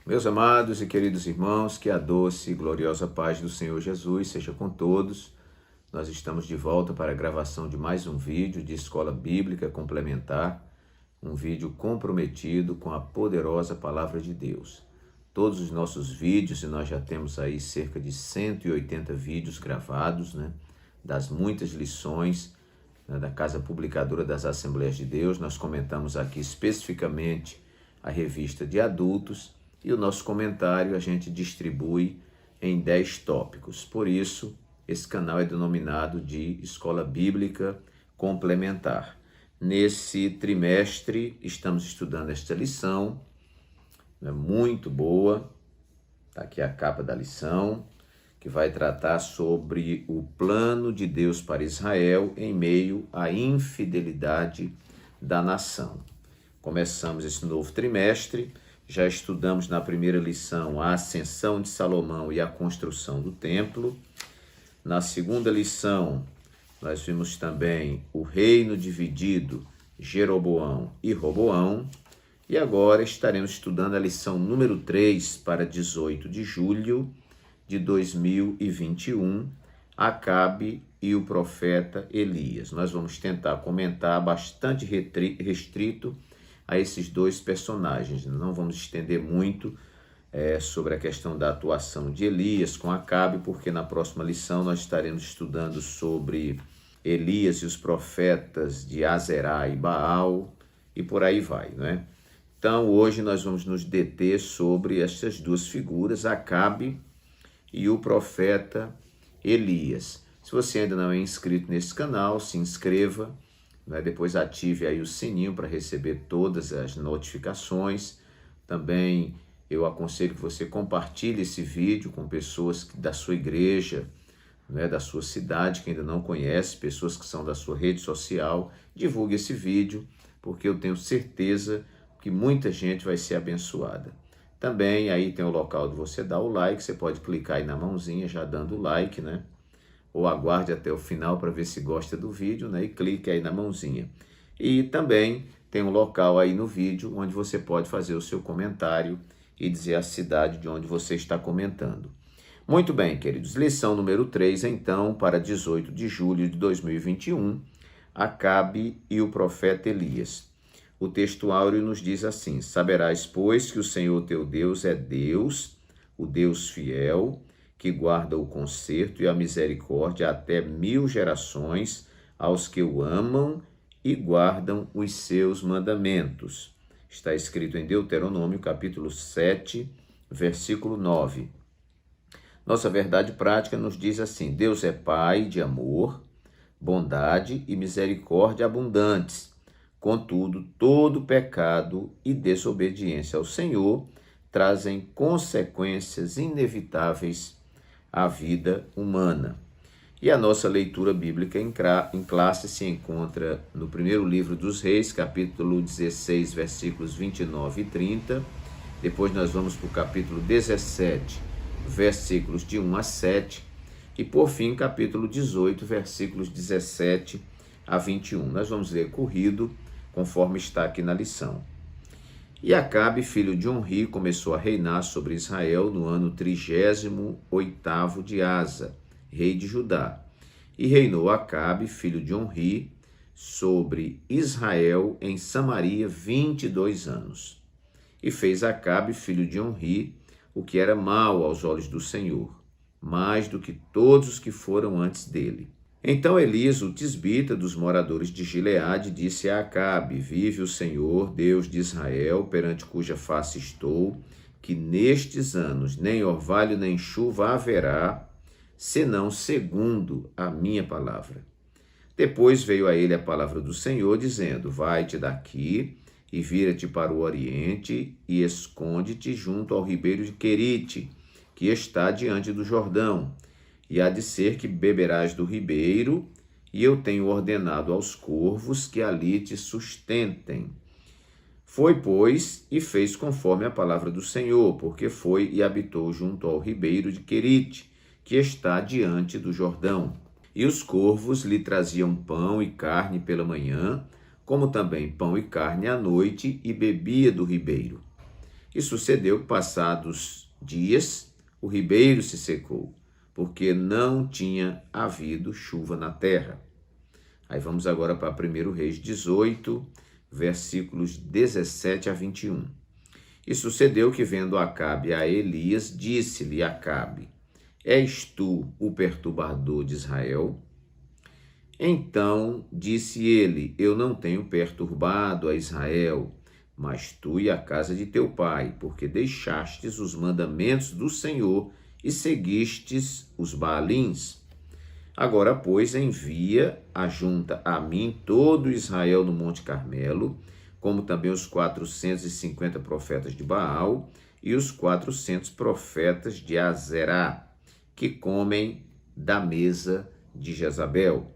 Meus amados e queridos irmãos, que a doce e gloriosa paz do Senhor Jesus seja com todos. Nós estamos de volta para a gravação de mais um vídeo de Escola Bíblica Complementar, um vídeo comprometido com a poderosa Palavra de Deus. Todos os nossos vídeos, e nós já temos aí cerca de 180 vídeos gravados, das muitas lições da Casa Publicadora das Assembleias de Deus. Nós comentamos aqui especificamente a revista de adultos, e o nosso comentário a gente distribui em 10 tópicos. Por isso, esse canal é denominado de Escola Bíblica Complementar. Nesse trimestre, estamos estudando esta lição, muito boa. Está aqui a capa da lição, que vai tratar sobre o plano de Deus para Israel em meio à infidelidade da nação. Começamos esse novo trimestre. Já estudamos na primeira lição a ascensão de Salomão e a construção do templo. Na segunda lição, nós vimos também o reino dividido, Jeroboão e Roboão. E agora estaremos estudando a lição número 3 para 18 de julho de 2021, Acabe e o profeta Elias. Nós vamos tentar comentar bastante restrito a esses dois personagens. Não vamos estender muito sobre a questão da atuação de Elias com Acabe, porque na próxima lição nós estaremos estudando sobre Elias e os profetas de Azerá e Baal, e por aí vai, Então, hoje nós vamos nos deter sobre essas duas figuras, Acabe e o profeta Elias. Se você ainda não é inscrito nesse canal, se inscreva, depois ative aí o sininho para receber todas as notificações. Também eu aconselho que você compartilhe esse vídeo com pessoas da sua igreja, da sua cidade, que ainda não conhece, pessoas que são da sua rede social. Divulgue esse vídeo, porque eu tenho certeza que muita gente vai ser abençoada. Também aí tem o local de você dar o like, você pode clicar aí na mãozinha já dando o like, ou aguarde até o final para ver se gosta do vídeo, e clique aí na mãozinha. E também tem um local aí no vídeo onde você pode fazer o seu comentário e dizer a cidade de onde você está comentando. Muito bem, queridos, lição número 3, então, para 18 de julho de 2021, Acabe e o profeta Elias. O texto áureo nos diz assim: saberás, pois, que o Senhor teu Deus é Deus, o Deus fiel, que guarda o conserto e a misericórdia até 1000 gerações aos que o amam e guardam os seus mandamentos. Está escrito em Deuteronômio, capítulo 7, versículo 9. Nossa verdade prática nos diz assim: Deus é Pai de amor, bondade e misericórdia abundantes. Contudo, todo pecado e desobediência ao Senhor trazem consequências inevitáveis à vida humana. E a nossa leitura bíblica em classe se encontra no primeiro livro dos Reis, capítulo 16, versículos 29 e 30. Depois nós vamos para o capítulo 17, versículos de 1 a 7. E por fim, capítulo 18, versículos 17 a 21. Nós vamos ler corrido, conforme está aqui na lição. E Acabe, filho de Onri, começou a reinar sobre Israel no ano 38º de Asa, rei de Judá. E reinou Acabe, filho de Onri, sobre Israel em Samaria 22 anos. E fez Acabe, filho de Onri, o que era mal aos olhos do Senhor, mais do que todos os que foram antes dele. Então Elias, o tisbita dos moradores de Gileade, disse a Acabe: vive o Senhor, Deus de Israel, perante cuja face estou, que nestes anos nem orvalho nem chuva haverá, senão segundo a minha palavra. Depois veio a ele a palavra do Senhor, dizendo: vai-te daqui e vira-te para o oriente e esconde-te junto ao ribeiro de Querite, que está diante do Jordão. E há de ser que beberás do ribeiro, e eu tenho ordenado aos corvos que ali te sustentem. Foi, pois, e fez conforme a palavra do Senhor, porque foi e habitou junto ao ribeiro de Querite, que está diante do Jordão. E os corvos lhe traziam pão e carne pela manhã, como também pão e carne à noite, e bebia do ribeiro. E sucedeu que, passados dias, o ribeiro se secou, porque não tinha havido chuva na terra. Aí vamos agora para 1 Reis 18, versículos 17 a 21. E sucedeu que, vendo Acabe a Elias, disse-lhe Acabe: És tu o perturbador de Israel? Então disse ele: Eu não tenho perturbado a Israel, mas tu e a casa de teu pai, porque deixastes os mandamentos do Senhor e seguistes os Baalins. Agora, pois, envia ajunta a mim todo Israel no Monte Carmelo, como também os 450 profetas de Baal e os 400 profetas de Azerá, que comem da mesa de Jezabel.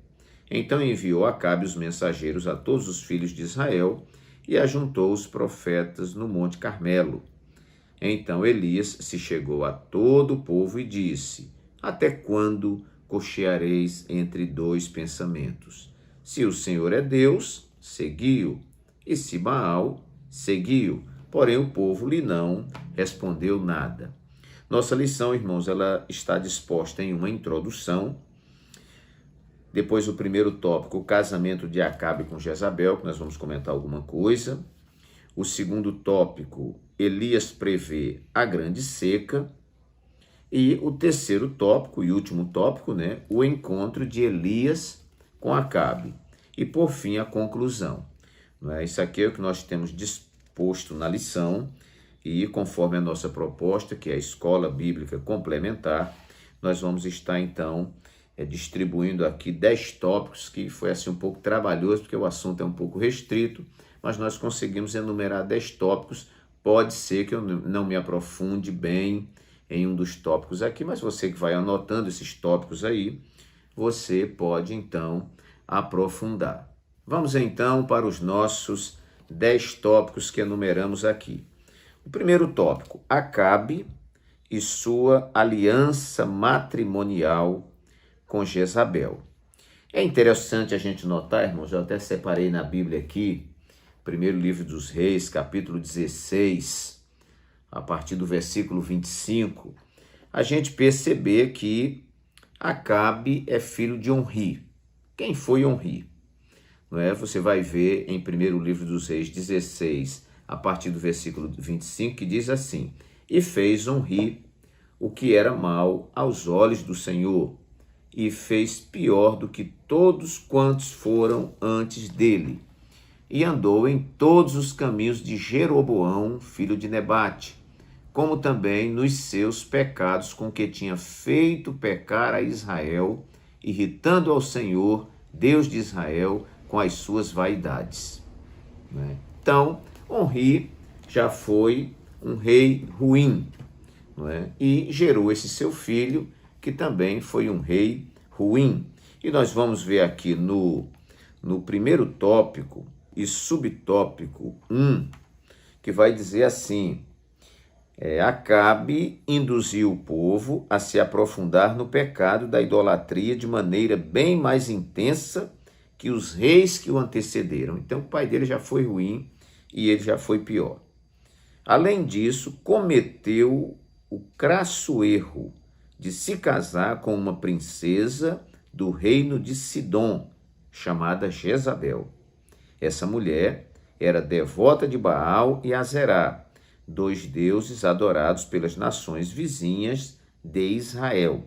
Então enviou Acabe os mensageiros a todos os filhos de Israel e ajuntou os profetas no Monte Carmelo. Então Elias se chegou a todo o povo e disse: Até quando cocheareis entre dois pensamentos? Se o Senhor é Deus, segui-o, e se Baal, segui-o. Porém o povo lhe não respondeu nada. Nossa lição, irmãos, ela está disposta em uma introdução. Depois o primeiro tópico, o casamento de Acabe com Jezabel, que nós vamos comentar alguma coisa. O segundo tópico, Elias prevê a grande seca. E o terceiro tópico e último tópico, o encontro de Elias com Acabe. E por fim a conclusão. Isso aqui é o que nós temos disposto na lição e conforme a nossa proposta, que é a Escola Bíblica Complementar, nós vamos estar então distribuindo aqui 10 tópicos, que foi assim um pouco trabalhoso, porque o assunto é um pouco restrito, mas nós conseguimos enumerar 10 tópicos. Pode ser que eu não me aprofunde bem em um dos tópicos aqui, mas você que vai anotando esses tópicos aí, você pode então aprofundar. Vamos então para os nossos 10 tópicos que enumeramos aqui. O primeiro tópico, Acabe e sua aliança matrimonial com Jezabel. É interessante a gente notar, irmãos, eu até separei na Bíblia aqui, primeiro livro dos Reis, capítulo 16, a partir do versículo 25, a gente perceber que Acabe é filho de Onri. Quem foi Onri? Você vai ver em primeiro livro dos Reis 16, a partir do versículo 25, que diz assim: E fez Onri o que era mal aos olhos do Senhor, e fez pior do que todos quantos foram antes dele, e andou em todos os caminhos de Jeroboão, filho de Nebate, como também nos seus pecados com que tinha feito pecar a Israel, irritando ao Senhor, Deus de Israel, com as suas vaidades. Então, Onri já foi um rei ruim, e gerou esse seu filho, que também foi um rei ruim. E nós vamos ver aqui no primeiro tópico e subtópico 1, que vai dizer assim: Acabe induziu o povo a se aprofundar no pecado da idolatria de maneira bem mais intensa que os reis que o antecederam. Então o pai dele já foi ruim e ele já foi pior. Além disso, cometeu o crasso erro de se casar com uma princesa do reino de Sidom, chamada Jezabel. Essa mulher era devota de Baal e Azerá, dois deuses adorados pelas nações vizinhas de Israel.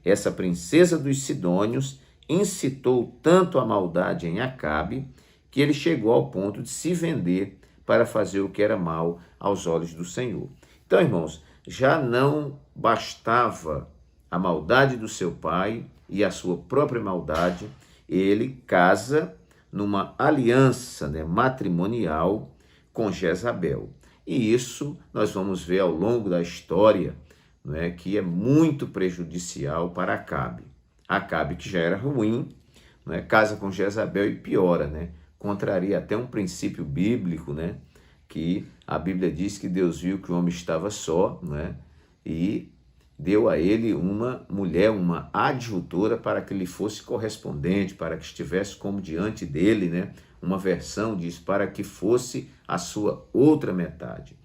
Essa princesa dos Sidônios incitou tanto a maldade em Acabe, que ele chegou ao ponto de se vender para fazer o que era mal aos olhos do Senhor. Então, irmãos, já não bastava a maldade do seu pai e a sua própria maldade, ele casa numa aliança matrimonial com Jezabel. E isso nós vamos ver ao longo da história, que é muito prejudicial para Acabe. Acabe, que já era ruim, casa com Jezabel e piora, contraria até um princípio bíblico, que a Bíblia diz que Deus viu que o homem estava só, e deu a ele uma mulher, uma adjutora, para que lhe fosse correspondente, para que estivesse como diante dele, uma versão diz, para que fosse a sua outra metade.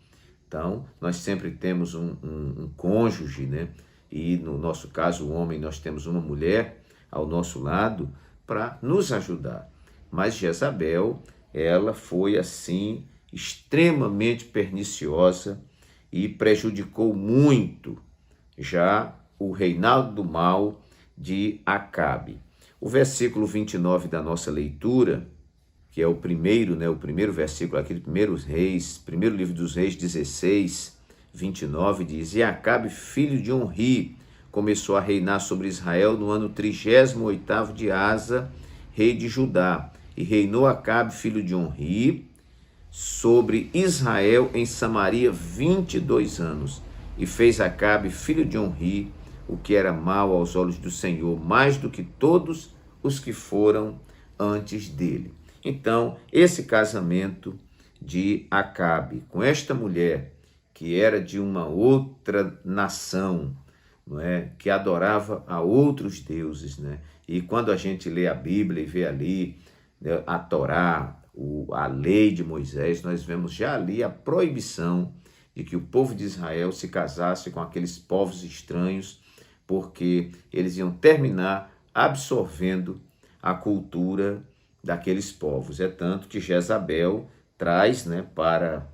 Então, nós sempre temos um cônjuge, né? E no nosso caso, o homem, nós temos uma mulher ao nosso lado para nos ajudar. Mas Jezabel, ela foi assim extremamente perniciosa e prejudicou muito já o reinado do mal de Acabe. O versículo 29 da nossa leitura, que é o primeiro, né, o primeiro versículo, aquele primeiro livro dos Reis 16, 29, diz: E Acabe, filho de Onri, começou a reinar sobre Israel no ano 38º de Asa, rei de Judá. E reinou Acabe, filho de Onri, sobre Israel em Samaria 22 anos. E fez Acabe, filho de Onri, o que era mal aos olhos do Senhor, mais do que todos os que foram antes dele. Então, esse casamento de Acabe com esta mulher, que era de uma outra nação, não é? Que adorava a outros deuses, né? E quando a gente lê a Bíblia e vê ali, né, a Torá, a lei de Moisés, nós vemos já ali a proibição de que o povo de Israel se casasse com aqueles povos estranhos, porque eles iam terminar absorvendo a cultura daqueles povos. É tanto que Jezabel traz, né, para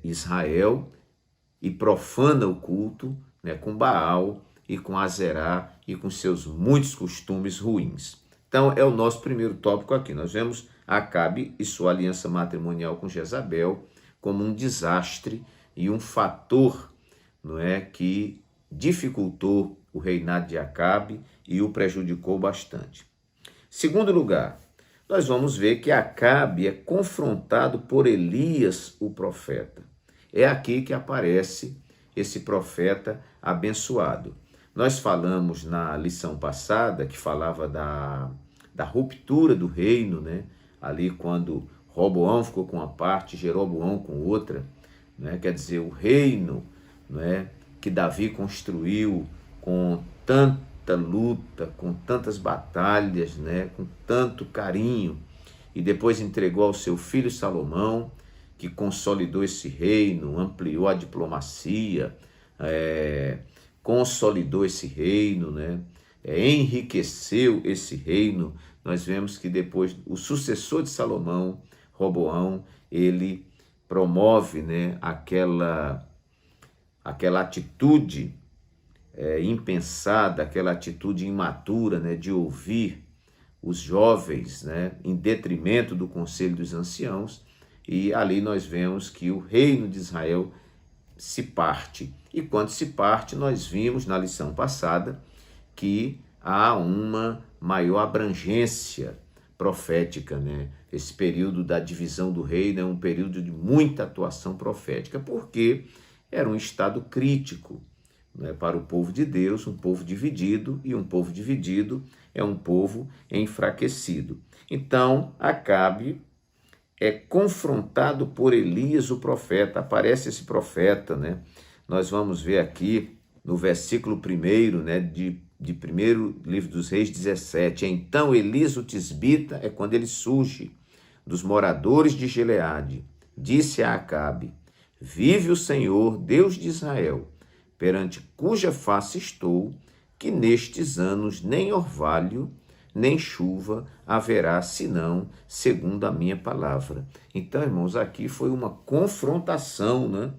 Israel e profana o culto, né, com Baal e com Azerá e com seus muitos costumes ruins. Então, é o nosso primeiro tópico aqui. Nós vemos Acabe e sua aliança matrimonial com Jezabel como um desastre e um fator, não é, que dificultou o reinado de Acabe e o prejudicou bastante. Segundo lugar, nós vamos ver que Acabe é confrontado por Elias, o profeta. É aqui que aparece esse profeta abençoado. Nós falamos na lição passada, que falava da ruptura do reino, né? Ali quando Roboão ficou com uma parte, Jeroboão com outra, né? Quer dizer, o reino, né, que Davi construiu com tanta luta, com tantas batalhas, né, com tanto carinho, e depois entregou ao seu filho Salomão, que consolidou esse reino, ampliou a diplomacia, consolidou esse reino, né, enriqueceu esse reino. Nós vemos que depois o sucessor de Salomão, Roboão, ele promove, né, aquela atitude impensada, aquela atitude imatura, né, de ouvir os jovens, né, em detrimento do conselho dos anciãos, e ali nós vemos que o reino de Israel se parte. E quando se parte, nós vimos na lição passada que há uma maior abrangência profética, né? Esse período da divisão do reino é um período de muita atuação profética, porque era um estado crítico, né, para o povo de Deus, um povo dividido, e um povo dividido é um povo enfraquecido. Então, Acabe é confrontado por Elias, o profeta. Aparece esse profeta, né? Nós vamos ver aqui no versículo 1, né, de primeiro livro dos Reis 17. Então Elias o tisbita, é quando ele surge dos moradores de Gileade, disse a Acabe: Vive o Senhor, Deus de Israel, perante cuja face estou, que nestes anos nem orvalho, nem chuva haverá, senão segundo a minha palavra. Então, irmãos, aqui foi uma confrontação, né,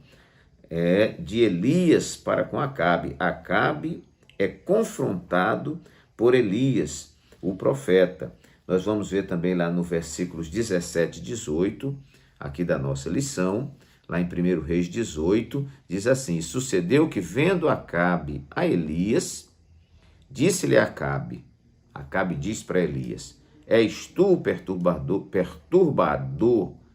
de Elias para com Acabe. Acabe é confrontado por Elias, o profeta. Nós vamos ver também lá no versículos 17 e 18, aqui da nossa lição, lá em 1 Reis 18, diz assim: Sucedeu que, vendo Acabe a Elias, disse-lhe Acabe diz para Elias: És tu o perturbador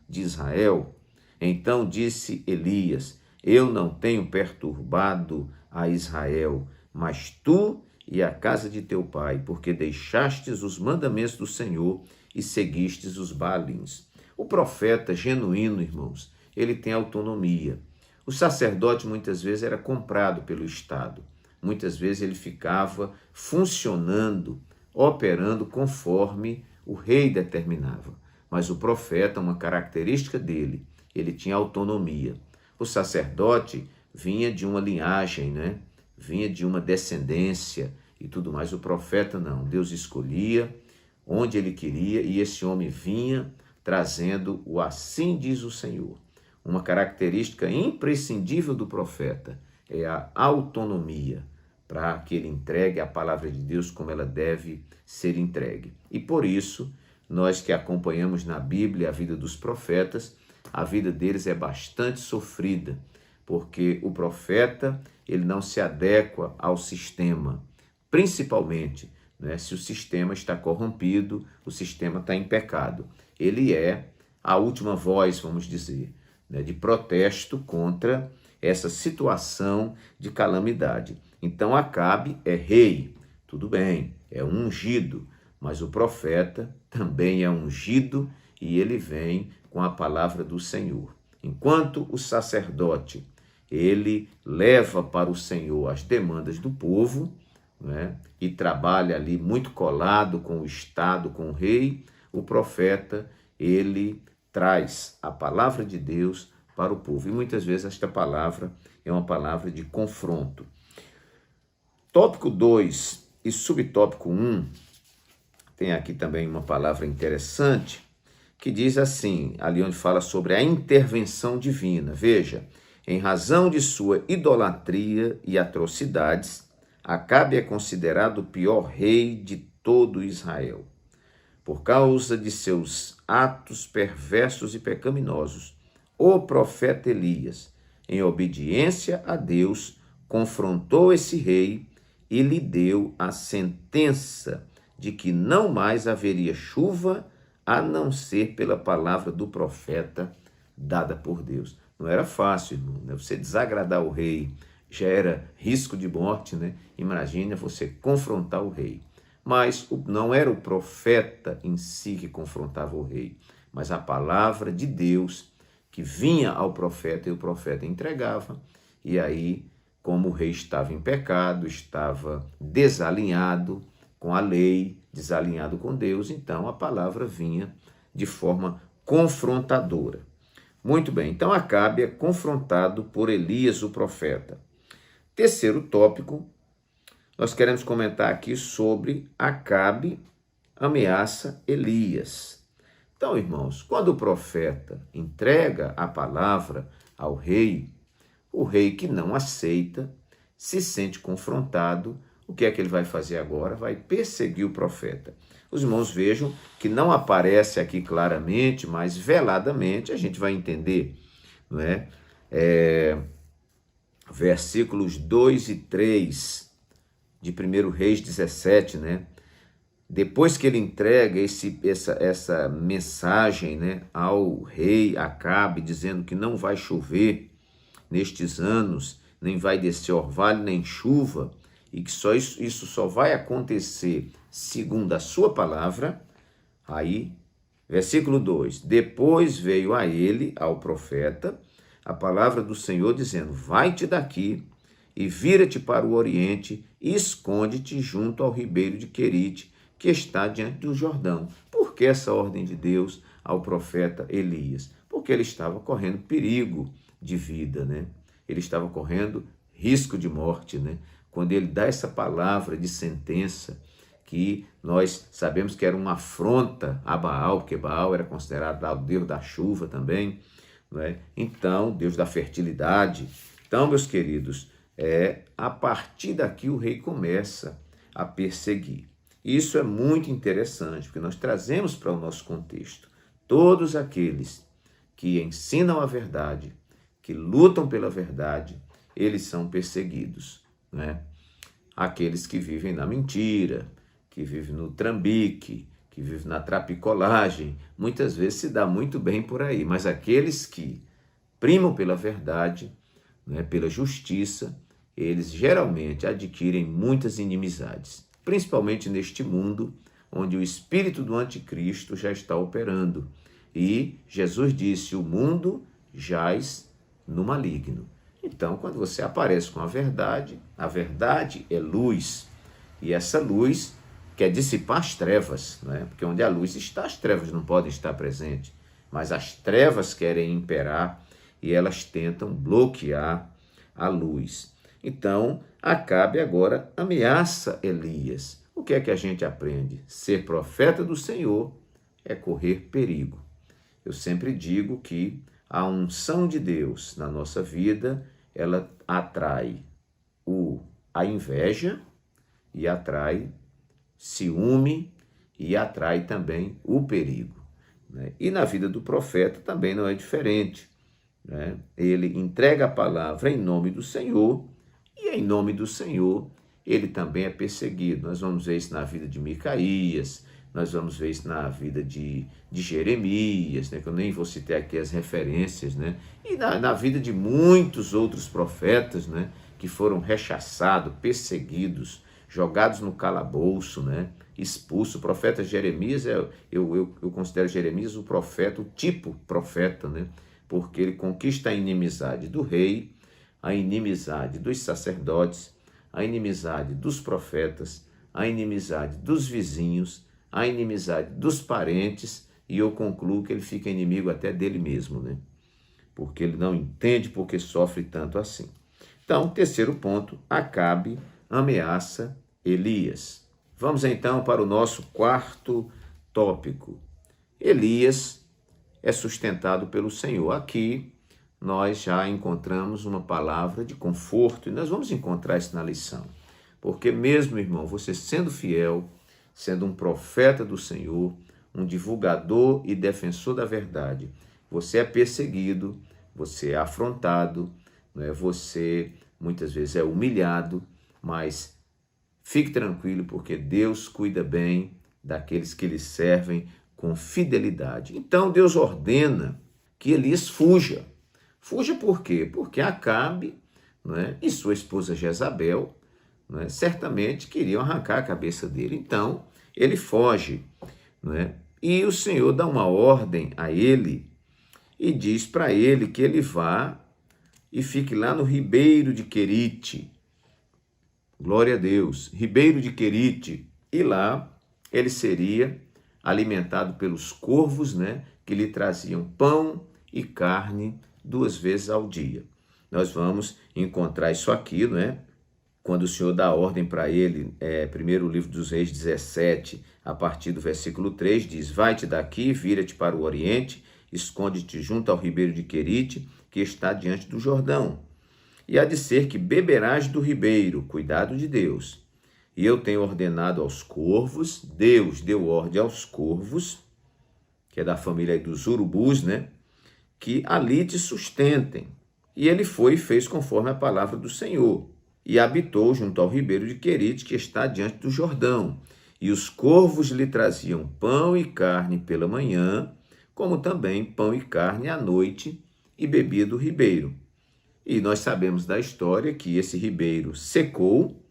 de Israel? Então disse Elias: Eu não tenho perturbado a Israel, mas tu e a casa de teu pai, porque deixastes os mandamentos do Senhor e seguistes os Baalins. O profeta genuíno, irmãos, ele tem autonomia. O sacerdote muitas vezes era comprado pelo Estado. Muitas vezes ele ficava funcionando, operando conforme o rei determinava. Mas o profeta, uma característica dele, ele tinha autonomia. O sacerdote vinha de uma linhagem, né? Vinha de uma descendência e tudo mais. O profeta não. Deus escolhia onde ele queria e esse homem vinha trazendo o assim diz o Senhor. Uma característica imprescindível do profeta é a autonomia, para que ele entregue a palavra de Deus como ela deve ser entregue. E por isso, nós que acompanhamos na Bíblia a vida dos profetas, a vida deles é bastante sofrida, porque o profeta ele não se adequa ao sistema, principalmente, né, se o sistema está corrompido, o sistema está em pecado. Ele é a última voz, vamos dizer, né, de protesto contra essa situação de calamidade. Então Acabe é rei, tudo bem, é um ungido, mas o profeta também é ungido e ele vem com a palavra do Senhor. Enquanto o sacerdote, ele leva para o Senhor as demandas do povo, né, e trabalha ali muito colado com o Estado, com o rei, o profeta, ele traz a palavra de Deus para o povo. E muitas vezes esta palavra é uma palavra de confronto. Tópico 2 e subtópico 1, tem aqui também uma palavra interessante, que diz assim, ali onde fala sobre a intervenção divina. Veja, em razão de sua idolatria e atrocidades, Acabe é considerado o pior rei de todo Israel. Por causa de seus atos perversos e pecaminosos, o profeta Elias, em obediência a Deus, confrontou esse rei e lhe deu a sentença de que não mais haveria chuva a não ser pela palavra do profeta dada por Deus. Não era fácil, irmão, né? Você desagradar o rei já era risco de morte, né? Imagina você confrontar o rei. Mas não era o profeta em si que confrontava o rei, mas a palavra de Deus que vinha ao profeta e o profeta entregava. E aí, como o rei estava em pecado, estava desalinhado com a lei, desalinhado com Deus, então a palavra vinha de forma confrontadora. Muito bem, então Acabe é confrontado por Elias, o profeta. Terceiro tópico, nós queremos comentar aqui sobre Acabe ameaça Elias. Então, irmãos, quando o profeta entrega a palavra ao rei, o rei que não aceita, se sente confrontado, o que é que ele vai fazer agora? Vai perseguir o profeta. Os irmãos vejam que não aparece aqui claramente, mas veladamente a gente vai entender, não é? Versículos 2 e 3 de 1 Reis 17, né? Depois que ele entrega essa mensagem, né, ao rei Acabe, dizendo que não vai chover nestes anos, nem vai descer orvalho, nem chuva, e que isso só vai acontecer segundo a sua palavra, aí, versículo 2, depois veio a ele, ao profeta, a palavra do Senhor dizendo, vai-te daqui e vira-te para o oriente e esconde-te junto ao ribeiro de Querite, que está diante do Jordão. Por que essa ordem de Deus ao profeta Elias? Porque ele estava correndo perigo de vida, né? Ele estava correndo risco de morte, né? Quando ele dá essa palavra de sentença, que nós sabemos que era uma afronta a Baal, porque Baal era considerado o deus da chuva também, não é? Então, Deus da fertilidade. Então, meus queridos, a partir daqui o rei começa a perseguir. Isso é muito interessante, porque nós trazemos para o nosso contexto todos aqueles que ensinam a verdade, que lutam pela verdade, eles são perseguidos, né? Aqueles que vivem na mentira, que vivem no trambique, que vivem na trapicolagem, muitas vezes se dá muito bem por aí, mas aqueles que primam pela verdade, né, pela justiça, eles geralmente adquirem muitas inimizades, principalmente neste mundo onde o espírito do anticristo já está operando. E Jesus disse, o mundo jaz no maligno. Então, quando você aparece com a verdade é luz. E essa luz quer dissipar as trevas, né? Porque onde a luz está, as trevas não podem estar presentes. Mas as trevas querem imperar e elas tentam bloquear a luz. Então, Acabe agora ameaça Elias. O que é que a gente aprende? Ser profeta do Senhor é correr perigo. Eu sempre digo que a unção de Deus na nossa vida, ela atrai a inveja e atrai ciúme e atrai também o perigo, né? E na vida do profeta também não é diferente, né? Ele entrega a palavra em nome do Senhor e em nome do Senhor ele também é perseguido. Nós vamos ver isso na vida de Micaías, nós vamos ver isso na vida de Jeremias, né, que eu nem vou citar aqui as referências, né, e na vida de muitos outros profetas, né, que foram rechaçados, perseguidos, jogados no calabouço, né, expulsos. O profeta Jeremias, eu considero Jeremias o profeta, o tipo profeta, né, porque ele conquista a inimizade do rei, a inimizade dos sacerdotes, a inimizade dos profetas, a inimizade dos vizinhos, a inimizade dos parentes, e eu concluo que ele fica inimigo até dele mesmo, né? Porque ele não entende porque sofre tanto assim. Então, terceiro ponto, Acabe ameaça Elias. Vamos então para o nosso quarto tópico. Elias é sustentado pelo Senhor. Aqui nós já encontramos uma palavra de conforto, e nós vamos encontrar isso na lição. Porque mesmo, irmão, você sendo fiel, sendo um profeta do Senhor, um divulgador e defensor da verdade, você é perseguido, você é afrontado, né? Você muitas vezes é humilhado, mas fique tranquilo, porque Deus cuida bem daqueles que lhe servem com fidelidade. Então Deus ordena que Elias fuja. Fuja por quê? Porque Acabe, né, e sua esposa Jezabel, né, certamente queriam arrancar a cabeça dele. Então, ele foge, né, e o Senhor dá uma ordem a ele e diz para ele que ele vá e fique lá no ribeiro de Querite. Glória a Deus, ribeiro de Querite. E lá ele seria alimentado pelos corvos, né, que lhe traziam pão e carne 2 vezes ao dia. Nós vamos encontrar isso aqui, né? Quando o Senhor dá ordem para ele, primeiro livro dos Reis 17, a partir do versículo 3, diz: vai-te daqui, vira-te para o oriente, esconde-te junto ao ribeiro de Querite, que está diante do Jordão. E há de ser que beberás do ribeiro, cuidado de Deus. E eu tenho ordenado aos corvos, Deus deu ordem aos corvos, que é da família dos urubus, né? Que ali te sustentem. E ele foi e fez conforme a palavra do Senhor, e habitou junto ao ribeiro de Querite, que está diante do Jordão. E os corvos lhe traziam pão e carne pela manhã, como também pão e carne à noite, e bebia do ribeiro. E nós sabemos da história que esse ribeiro secou,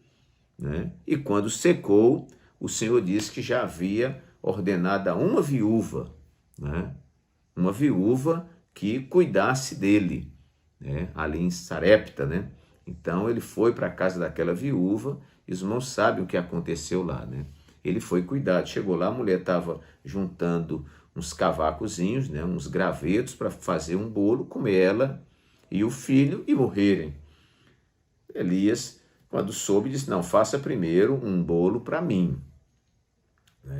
né? E quando secou, o Senhor disse que já havia ordenado a uma viúva, né? Uma viúva que cuidasse dele, né? Ali em Sarepta, né? Então ele foi para a casa daquela viúva, e os irmãos sabem o que aconteceu lá, né? Ele foi cuidado, chegou lá, a mulher estava juntando uns cavacozinhos, né? Uns gravetos para fazer um bolo, comer ela e o filho e morrerem. Elias, quando soube, disse: não, faça primeiro um bolo para mim.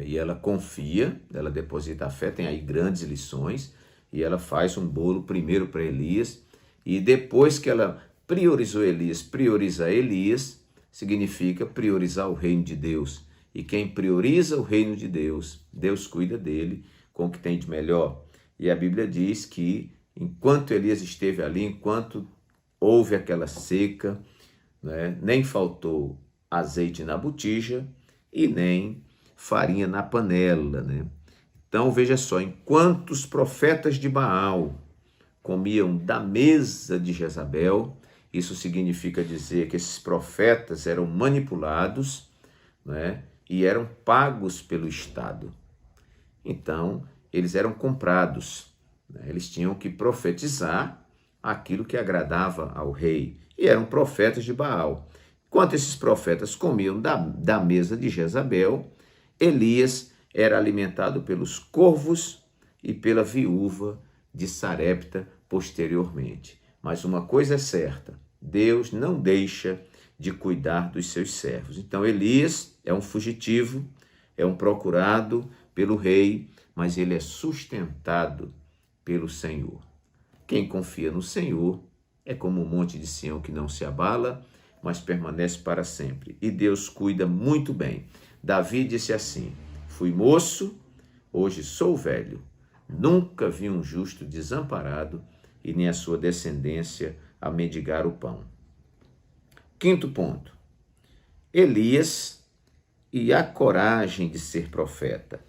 E ela confia, ela deposita a fé, tem aí grandes lições, e ela faz um bolo primeiro para Elias, e depois que ela priorizou Elias, prioriza Elias, significa priorizar o reino de Deus. E quem prioriza o reino de Deus, Deus cuida dele com o que tem de melhor. E a Bíblia diz que enquanto Elias esteve ali, enquanto houve aquela seca, né, nem faltou azeite na botija e nem farinha na panela, né? Então veja só, enquanto os profetas de Baal comiam da mesa de Jezabel, isso significa dizer que esses profetas eram manipulados, né, e eram pagos pelo Estado. Então eles eram comprados, né? Eles tinham que profetizar aquilo que agradava ao rei, e eram profetas de Baal. Enquanto esses profetas comiam da mesa de Jezabel, Elias era alimentado pelos corvos e pela viúva de Sarepta, posteriormente. Mas uma coisa é certa, Deus não deixa de cuidar dos seus servos. Então Elias é um fugitivo, é um procurado pelo rei, mas ele é sustentado pelo Senhor. Quem confia no Senhor é como um monte de Sião que não se abala, mas permanece para sempre. E Deus cuida muito bem. Davi disse assim: fui moço, hoje sou velho. Nunca vi um justo desamparado e nem a sua descendência a mendigar o pão. Quinto ponto. Elias e a coragem de ser profeta.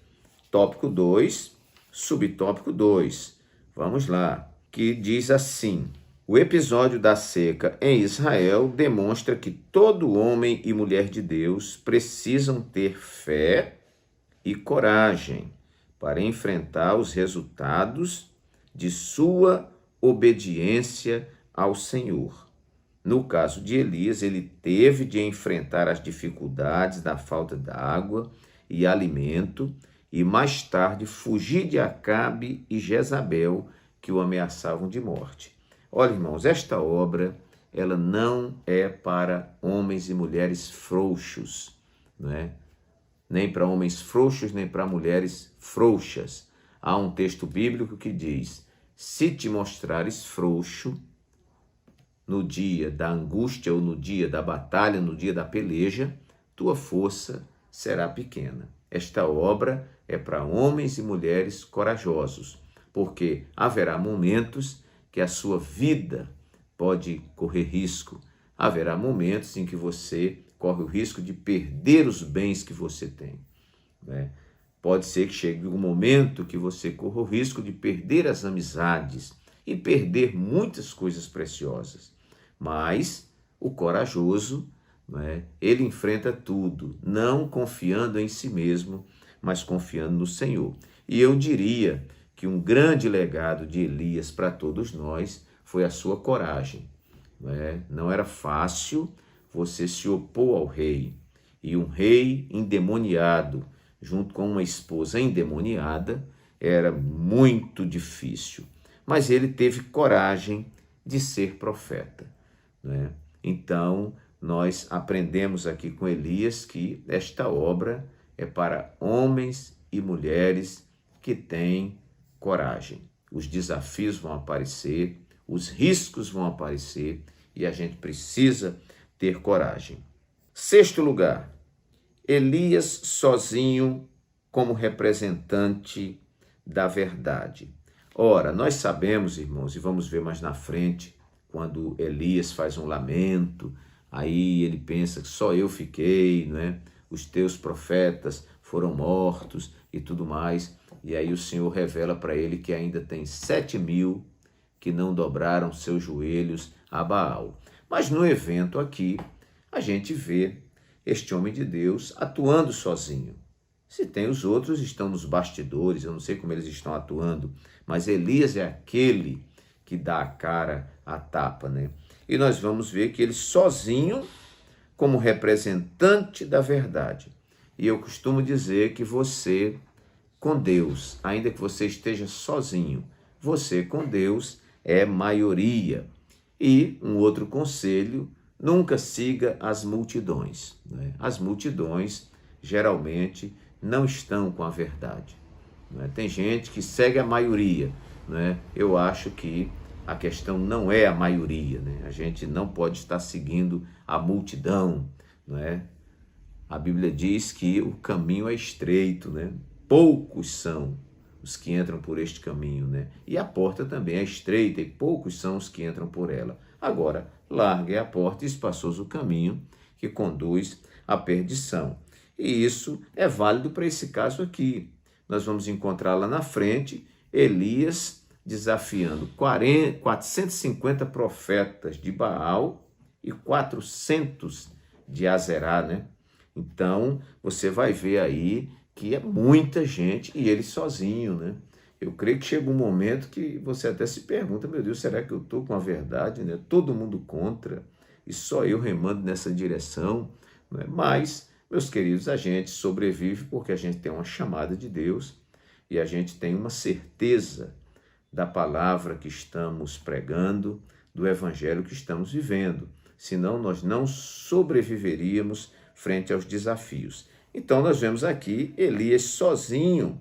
Tópico 2, subtópico 2. Vamos lá, que diz assim: o episódio da seca em Israel demonstra que todo homem e mulher de Deus precisam ter fé e coragem para enfrentar os resultados de sua obediência ao Senhor. No caso de Elias, ele teve de enfrentar as dificuldades da falta de água e alimento e mais tarde fugir de Acabe e Jezabel, que o ameaçavam de morte. Olha, irmãos, esta obra, ela não é para homens e mulheres frouxos, não é? Nem para homens frouxos, nem para mulheres frouxas. Há um texto bíblico que diz: se te mostrares frouxo no dia da angústia ou no dia da batalha, no dia da peleja, tua força será pequena. Esta obra é para homens e mulheres corajosos, porque haverá momentos que a sua vida pode correr risco. Haverá momentos em que você corre o risco de perder os bens que você tem, né? Pode ser que chegue um momento que você corra o risco de perder as amizades e perder muitas coisas preciosas. Mas o corajoso, né, ele enfrenta tudo, não confiando em si mesmo, mas confiando no Senhor. E eu diria que um grande legado de Elias para todos nós foi a sua coragem. Não era fácil você se opor ao rei. E um rei endemoniado, junto com uma esposa endemoniada, era muito difícil. Mas ele teve coragem de ser profeta, né? Então, nós aprendemos aqui com Elias que esta obra é para homens e mulheres que têm coragem. Os desafios vão aparecer, os riscos vão aparecer e a gente precisa ter coragem. Sexto lugar, Elias sozinho como representante da verdade. Ora, nós sabemos, irmãos, e vamos ver mais na frente, quando Elias faz um lamento, aí ele pensa que só eu fiquei, não é? Os teus profetas foram mortos e tudo mais. E aí o Senhor revela para ele que ainda tem 7.000 que não dobraram seus joelhos a Baal. Mas no evento aqui, a gente vê este homem de Deus atuando sozinho. Se tem os outros, estão nos bastidores, eu não sei como eles estão atuando, mas Elias é aquele que dá a cara à tapa, né? E nós vamos ver que ele sozinho, como representante da verdade. E eu costumo dizer que você, com Deus, ainda que você esteja sozinho, você com Deus é maioria. E um outro conselho, nunca siga as multidões, né? As multidões geralmente não estão com a verdade, né? Tem gente que segue a maioria, né? Eu acho que a questão não é a maioria, né? A gente não pode estar seguindo a multidão, né? A Bíblia diz que o caminho é estreito, né? Poucos são os que entram por este caminho, né? E a porta também é estreita e poucos são os que entram por ela. Agora, larga é a porta e espaçoso o caminho que conduz à perdição. E isso é válido para esse caso aqui. Nós vamos encontrar lá na frente Elias desafiando 450 profetas de Baal e 400 de Azerá, né? Então, você vai ver aí que é muita gente e ele sozinho, né? Eu creio que chega um momento que você até se pergunta, meu Deus, será que eu estou com a verdade, né? Todo mundo contra e só eu remando nessa direção, né? Mas, meus queridos, a gente sobrevive porque a gente tem uma chamada de Deus e a gente tem uma certeza da palavra que estamos pregando, do evangelho que estamos vivendo. Senão nós não sobreviveríamos frente aos desafios. Então nós vemos aqui Elias sozinho,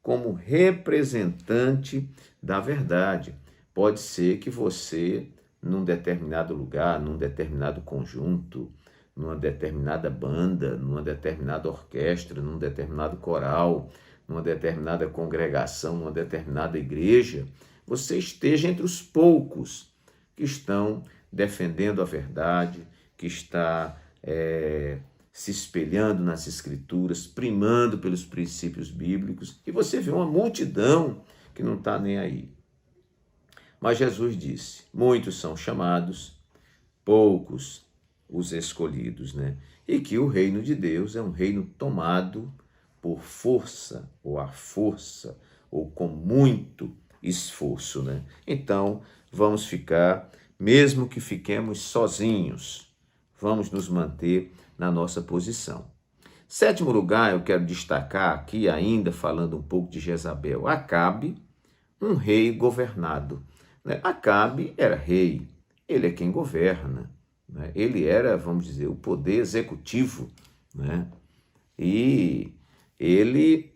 como representante da verdade. Pode ser que você, num determinado lugar, num determinado conjunto, numa determinada banda, numa determinada orquestra, num determinado coral, numa determinada congregação, numa determinada igreja, você esteja entre os poucos que estão defendendo a verdade, que está se espelhando nas Escrituras, primando pelos princípios bíblicos, e você vê uma multidão que não está nem aí. Mas Jesus disse, muitos são chamados, poucos os escolhidos, né? E que o reino de Deus é um reino tomado por força, ou à força, ou com muito esforço, né? Então, vamos ficar, mesmo que fiquemos sozinhos, vamos nos manter na nossa posição. Sétimo lugar, eu quero destacar aqui, ainda falando um pouco de Jezabel, Acabe, um rei governado. Acabe era rei, ele é quem governa, né? Ele era, vamos dizer, o poder executivo, né? E ele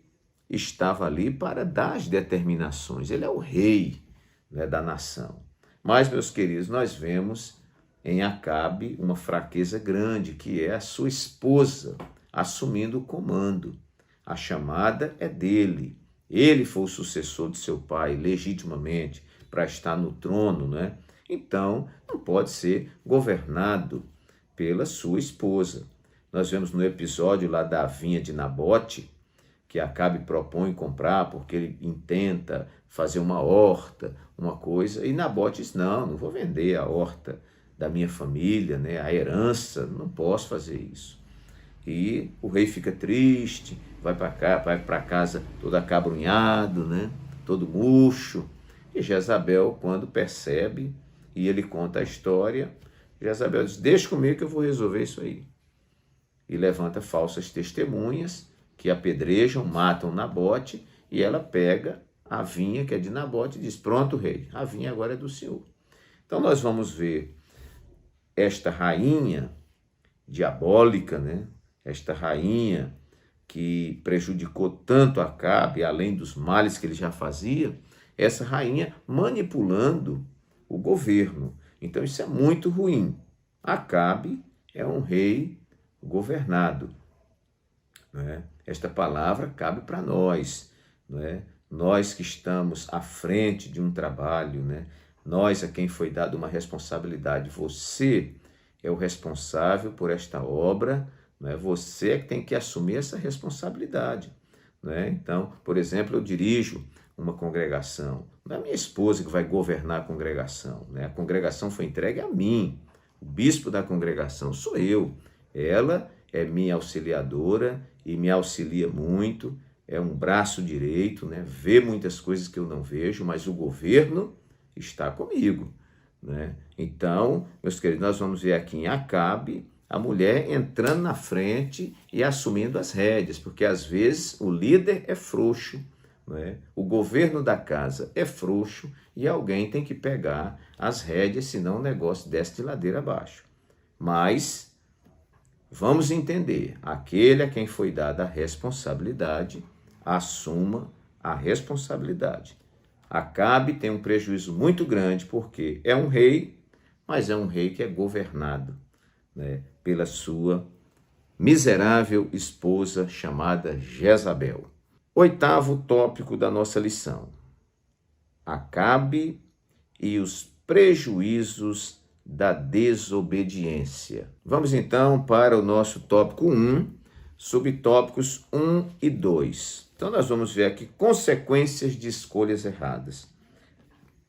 estava ali para dar as determinações, ele é o rei, né, da nação. Mas, meus queridos, nós vemos em Acabe uma fraqueza grande, que é a sua esposa assumindo o comando. A chamada é dele, ele foi o sucessor de seu pai legitimamente, para estar no trono, né? Então, não pode ser governado pela sua esposa. Nós vemos no episódio lá da vinha de Nabote, que Acabe propõe comprar, porque ele intenta fazer uma horta, uma coisa, e Nabote diz, não vou vender a horta da minha família, né? A herança, não posso fazer isso. E o rei fica triste, vai para casa todo acabrunhado, né? Todo murcho. E Jezabel, quando percebe, e ele conta a história, Jezabel diz, deixa comigo que eu vou resolver isso aí. E levanta falsas testemunhas, que apedrejam, matam Nabote, e ela pega a vinha que é de Nabote e diz, pronto, rei, a vinha agora é do senhor. Então nós vamos ver esta rainha diabólica, né? Esta rainha que prejudicou tanto Acabe, além dos males que ele já fazia, essa rainha manipulando o governo. Então isso é muito ruim. Acabe é um rei governado, né? Esta palavra cabe para nós, né? Nós que estamos à frente de um trabalho, né? Nós a quem foi dada uma responsabilidade. Você é o responsável por esta obra, né? Você é que tem que assumir essa responsabilidade, né? Então, por exemplo, eu dirijo uma congregação, não é a minha esposa que vai governar a congregação, né? A congregação foi entregue a mim, o bispo da congregação sou eu, ela é minha auxiliadora e me auxilia muito, é um braço direito, né? Vê muitas coisas que eu não vejo, mas o governo está comigo, né? Então, meus queridos, nós vamos ver aqui em Acabe a mulher entrando na frente e assumindo as rédeas, porque às vezes o líder é frouxo, né? O governo da casa é frouxo e alguém tem que pegar as rédeas, senão o negócio desce de ladeira abaixo. Mas vamos entender, aquele a quem foi dada a responsabilidade, assuma a responsabilidade. Acabe tem um prejuízo muito grande, porque é um rei, mas é um rei que é governado, né, pela sua miserável esposa chamada Jezabel. Oitavo tópico da nossa lição: Acabe e os prejuízos da desobediência. Vamos então para o nosso tópico 1, subtópicos 1 e 2. Então nós vamos ver aqui consequências de escolhas erradas.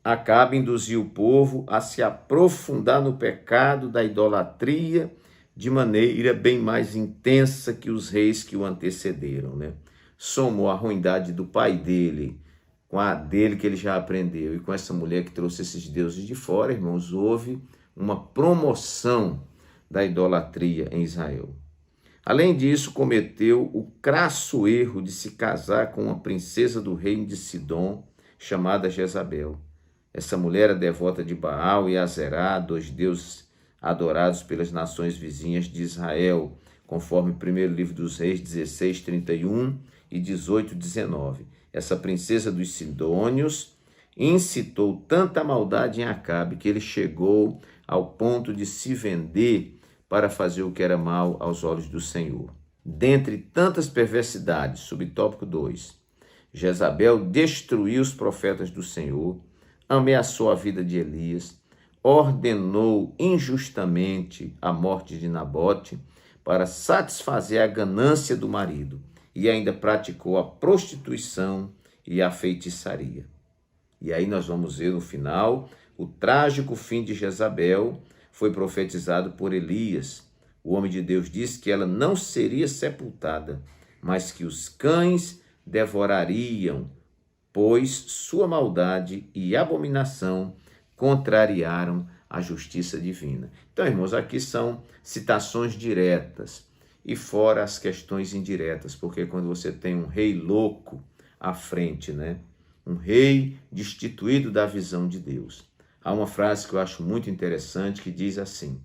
Acabe induziu o povo a se aprofundar no pecado da idolatria de maneira bem mais intensa que os reis que o antecederam, né? Somou a ruindade do pai dele com a dele que ele já aprendeu e com essa mulher que trouxe esses deuses de fora, irmãos, houve uma promoção da idolatria em Israel. Além disso, cometeu o crasso erro de se casar com uma princesa do reino de Sidom, chamada Jezabel. Essa mulher era devota de Baal e Azerá, dois deuses adorados pelas nações vizinhas de Israel, conforme o primeiro livro dos Reis 16, 31 e 18, 19. Essa princesa dos Sidônios incitou tanta maldade em Acabe que ele chegou ao ponto de se vender para fazer o que era mal aos olhos do Senhor. Dentre tantas perversidades, subtópico 2, Jezabel destruiu os profetas do Senhor, ameaçou a vida de Elias, ordenou injustamente a morte de Nabote para satisfazer a ganância do marido e ainda praticou a prostituição e a feitiçaria. E aí nós vamos ver no final o trágico fim de Jezabel. Foi profetizado por Elias. O homem de Deus disse que ela não seria sepultada, mas que os cães devorariam, pois sua maldade e abominação contrariaram a justiça divina. Então, irmãos, aqui são citações diretas e fora as questões indiretas, porque quando você tem um rei louco à frente, um rei destituído da visão de Deus. Há uma frase que eu acho muito interessante que diz assim: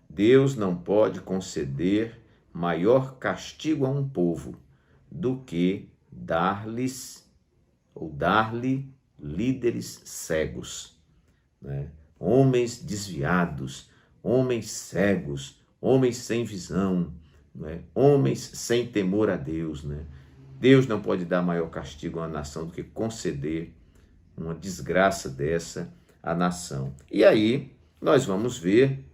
Deus não pode conceder maior castigo a um povo do que dar-lhe líderes cegos, homens desviados, homens cegos, homens sem visão, homens sem temor a Deus. Deus não pode dar maior castigo a uma nação do que conceder uma desgraça dessa à nação. E aí nós vamos ver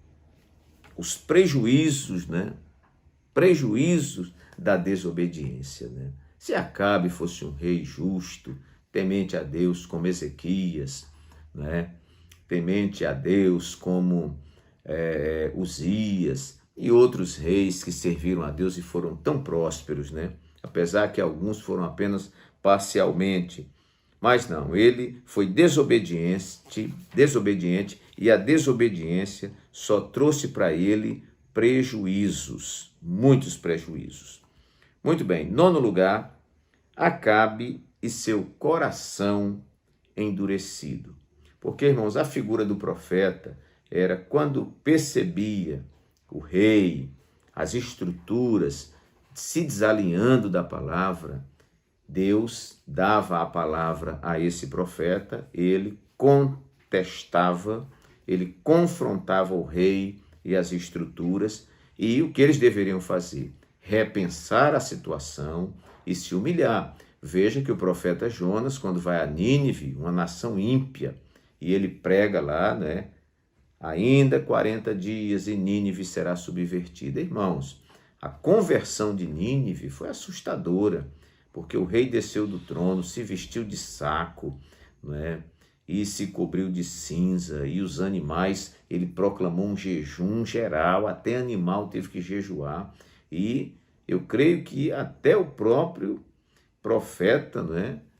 os prejuízos, prejuízos da desobediência. Se Acabe fosse um rei justo, temente a Deus como Ezequias, temente a Deus como Uzias e outros reis que serviram a Deus e foram tão prósperos, apesar que alguns foram apenas parcialmente. Mas não, ele foi desobediente e a desobediência só trouxe para ele prejuízos, muitos prejuízos. Muito bem, nono lugar, Acabe e seu coração endurecido. Porque, irmãos, a figura do profeta era quando percebia o rei, as estruturas se desalinhando da palavra, Deus dava a palavra a esse profeta, ele contestava, ele confrontava o rei e as estruturas, e o que eles deveriam fazer? Repensar a situação e se humilhar. Veja que o profeta Jonas, quando vai a Nínive, uma nação ímpia, e ele prega lá, ainda 40 dias e Nínive será subvertida. Irmãos, a conversão de Nínive foi assustadora, porque o rei desceu do trono, se vestiu de saco, e se cobriu de cinza, e os animais, ele proclamou um jejum geral, até animal teve que jejuar, e eu creio que até o próprio profeta,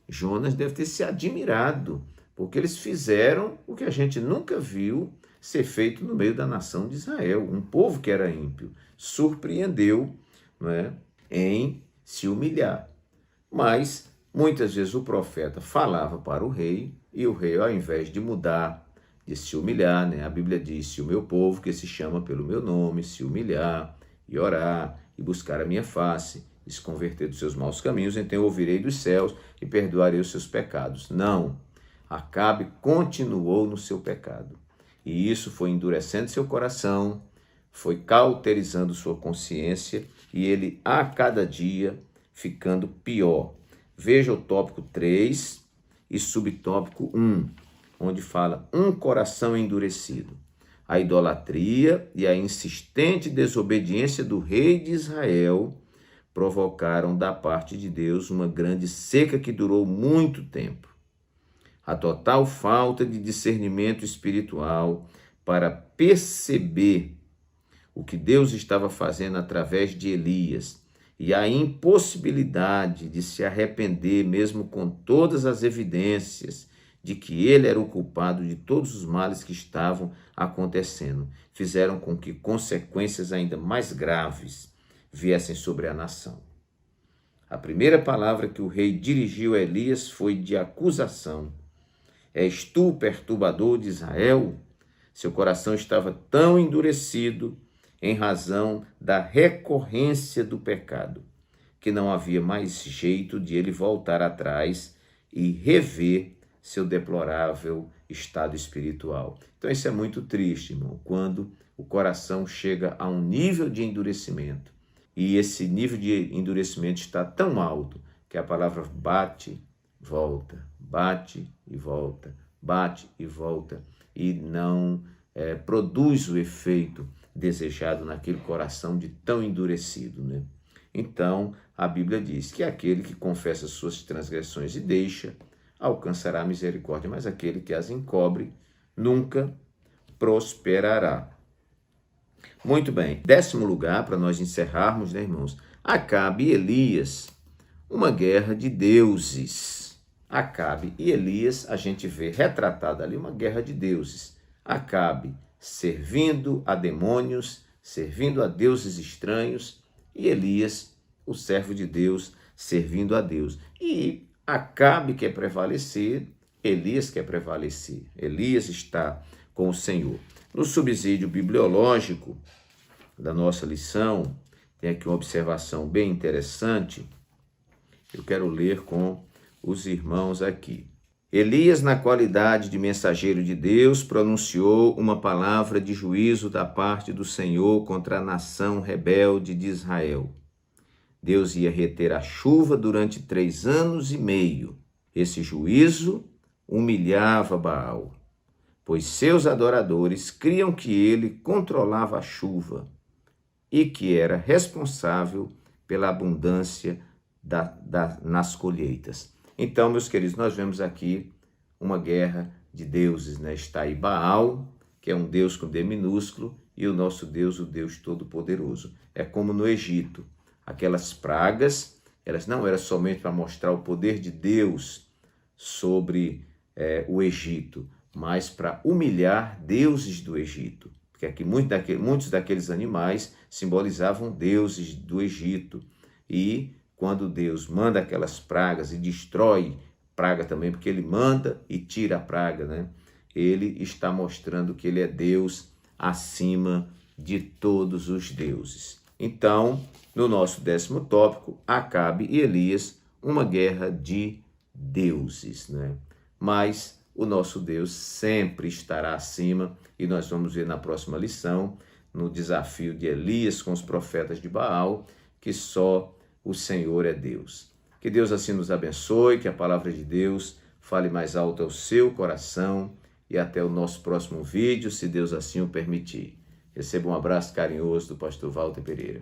Jonas deve ter se admirado, porque eles fizeram o que a gente nunca viu ser feito no meio da nação de Israel. Um povo que era ímpio surpreendeu em se humilhar. Mas muitas vezes o profeta falava para o rei e o rei, ao invés de mudar, de se humilhar, a Bíblia diz: se o meu povo que se chama pelo meu nome se humilhar e orar e buscar a minha face e se converter dos seus maus caminhos, então eu ouvirei dos céus e perdoarei os seus pecados. Não, Acabe continuou no seu pecado. E isso foi endurecendo seu coração, foi cauterizando sua consciência e ele, a cada dia, ficando pior. Veja o tópico 3 e subtópico 1, onde fala um coração endurecido. A idolatria e a insistente desobediência do rei de Israel provocaram da parte de Deus uma grande seca que durou muito tempo. A total falta de discernimento espiritual para perceber o que Deus estava fazendo através de Elias e a impossibilidade de se arrepender, mesmo com todas as evidências de que ele era o culpado de todos os males que estavam acontecendo, fizeram com que consequências ainda mais graves viessem sobre a nação. A primeira palavra que o rei dirigiu a Elias foi de acusação. És tu o perturbador de Israel? Seu coração estava tão endurecido em razão da recorrência do pecado, que não havia mais jeito de ele voltar atrás e rever seu deplorável estado espiritual. Então isso é muito triste, irmão, quando o coração chega a um nível de endurecimento, e esse nível de endurecimento está tão alto que a palavra bate, volta, bate e volta, bate e volta, e não produz o efeito desejado naquele coração de tão endurecido, né? Então, a Bíblia diz que aquele que confessa suas transgressões e deixa, alcançará a misericórdia, mas aquele que as encobre nunca prosperará. Muito bem, 10º lugar, para nós encerrarmos, né, irmãos? Acabe e Elias, uma guerra de deuses. Acabe e Elias, a gente vê retratado ali uma guerra de deuses. Acabe servindo a demônios, servindo a deuses estranhos, e Elias, o servo de Deus, servindo a Deus. E Acabe quer prevalecer, Elias quer prevalecer. Elias está com o Senhor. No subsídio bibliológico da nossa lição, tem aqui uma observação bem interessante. Eu quero ler com os irmãos aqui. Elias, na qualidade de mensageiro de Deus, pronunciou uma palavra de juízo da parte do Senhor contra a nação rebelde de Israel. Deus ia reter a chuva durante 3 anos e meio. Esse juízo humilhava Baal, pois seus adoradores criam que ele controlava a chuva e que era responsável pela abundância nas colheitas. Então, meus queridos, nós vemos aqui uma guerra de deuses, né? Está aí Baal, que é um Deus com D minúsculo, e o nosso Deus, o Deus Todo-Poderoso. É como no Egito, aquelas pragas, elas não eram somente para mostrar o poder de Deus sobre o Egito, mas para humilhar deuses do Egito. Porque aqui muitos daqueles animais simbolizavam deuses do Egito. E quando Deus manda aquelas pragas e destrói praga também, porque ele manda e tira a praga, né? Ele está mostrando que ele é Deus acima de todos os deuses. Então, no nosso 10º tópico, Acabe e Elias, uma guerra de deuses, né? Mas o nosso Deus sempre estará acima, e nós vamos ver na próxima lição, no desafio de Elias com os profetas de Baal, que só o Senhor é Deus. Que Deus assim nos abençoe, que a palavra de Deus fale mais alto ao seu coração, e até o nosso próximo vídeo, se Deus assim o permitir. Receba um abraço carinhoso do pastor Walter Pereira.